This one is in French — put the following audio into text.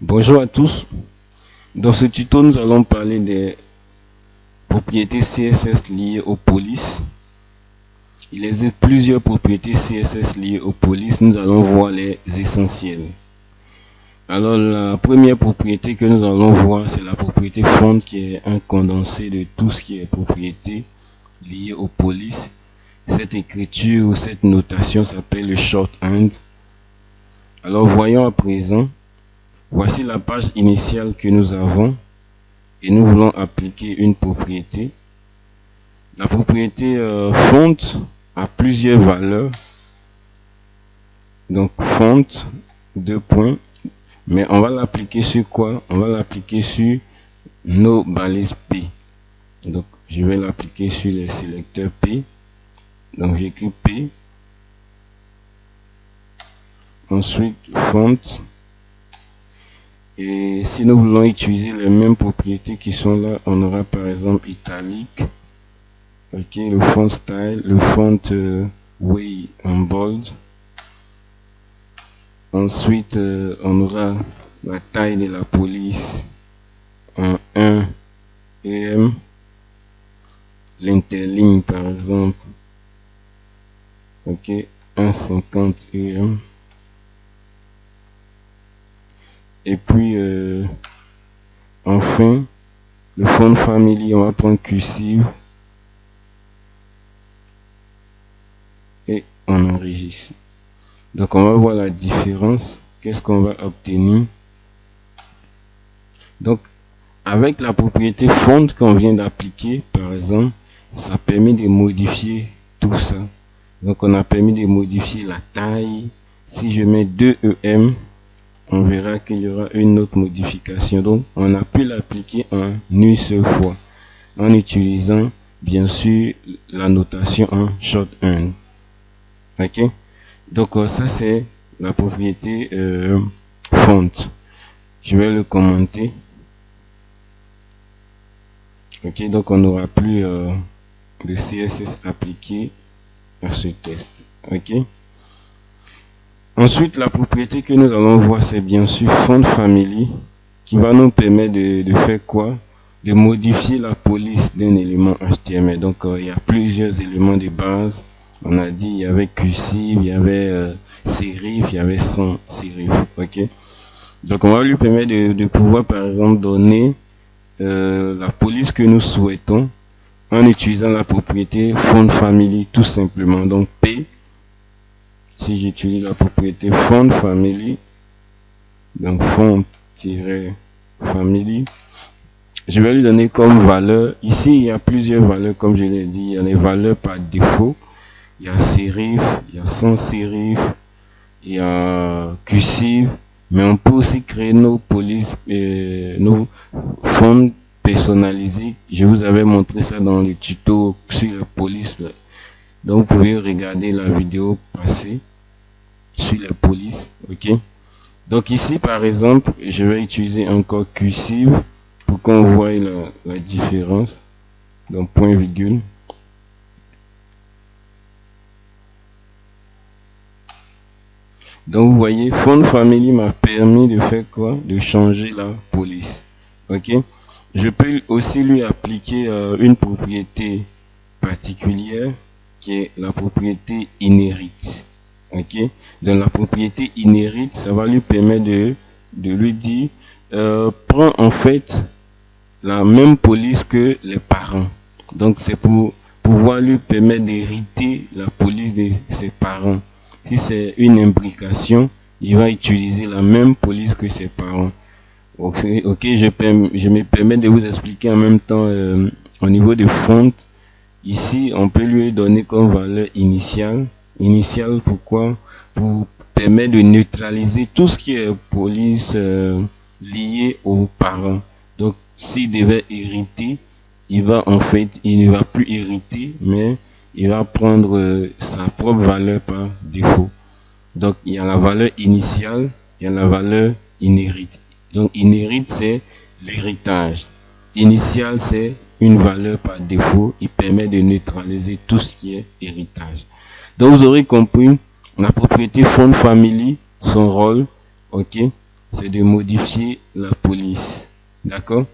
Bonjour à tous. Dans ce tuto, nous allons parler des propriétés CSS liées aux polices. Il existe plusieurs propriétés CSS liées aux polices. Nous allons voir les essentiels. Alors, la première propriété que nous allons voir, c'est la propriété font, qui est un condensé de tout ce qui est propriété liée aux polices. Cette écriture ou cette notation s'appelle le shorthand. Alors, voyons à présent. Voici la page initiale que nous avons et nous voulons appliquer une propriété. La propriété font a plusieurs valeurs. Donc font, deux points. Mais on va l'appliquer sur quoi? On va l'appliquer sur nos balises P. Donc je vais l'appliquer sur les sélecteurs P. Donc j'écris P. Ensuite font. Et si nous voulons utiliser les mêmes propriétés qui sont là, on aura par exemple italique, ok, le font style, le font way en bold. Ensuite, on aura la taille de la police en 1 EM, l'interligne par exemple, ok, 1,50 EM. Et puis, enfin, le font family, on va prendre cursive et on enregistre. Donc, on va voir la différence. Qu'est-ce qu'on va obtenir? Donc, avec la propriété font qu'on vient d'appliquer, par exemple, ça permet de modifier tout ça. Donc, on a permis de modifier la taille. Si je mets 2 EM, on verra qu'il y aura une autre modification. Donc, on a pu l'appliquer en une seule fois, en utilisant, bien sûr, la notation en shorthand. Ok? Donc, ça, c'est la propriété font. Je vais le commenter. Ok? Donc, on n'aura plus de CSS appliqué à ce test. Ok? Ensuite, la propriété que nous allons voir, c'est bien sûr font family, qui va nous permettre de faire quoi? De modifier la police d'un élément HTML. Donc, il y a plusieurs éléments de base. On a dit, il y avait cursive, il y avait serif, il y avait sans serif. Ok? Donc, on va lui permettre de pouvoir, par exemple, donner la police que nous souhaitons en utilisant la propriété font family, tout simplement. Donc, P. Si j'utilise la propriété font family, donc font-family, je vais lui donner comme valeur. Ici, il y a plusieurs valeurs, comme je l'ai dit. Il y a les valeurs par défaut. Il y a serif, il y a sans serif, il y a cursive. Mais on peut aussi créer nos polices, nos fonts personnalisés. Je vous avais montré ça dans le tuto sur la police. Donc, vous pouvez regarder la vidéo passée sur les polices. Ok. Donc ici, par exemple, je vais utiliser encore cursive pour qu'on voie la différence. Donc point virgule. Donc vous voyez, font family m'a permis de faire quoi? De changer la police. Ok. Je peux aussi lui appliquer une propriété particulière qui est la propriété inherit. Ok. Donc la propriété inherit, ça va lui permettre de lui dire prends en fait la même police que les parents. Donc c'est pour pouvoir lui permettre d'hériter la police de ses parents. Si c'est une imbrication, il va utiliser la même police que ses parents. Ok, je me permets de vous expliquer en même temps au niveau de font. Ici, on peut lui donner comme valeur initiale. Initiale, pourquoi? Pour permettre de neutraliser tout ce qui est police lié aux parents. Donc, s'il devait hériter, il va en fait, il ne va plus hériter, mais il va prendre sa propre valeur par défaut. Donc, il y a la valeur initiale, il y a la valeur inherit. Donc, inherit, c'est l'héritage. Initial, c'est une valeur par défaut. Il permet de neutraliser tout ce qui est héritage. Donc, vous aurez compris la propriété font family, son rôle, ok, c'est de modifier la police. D'accord?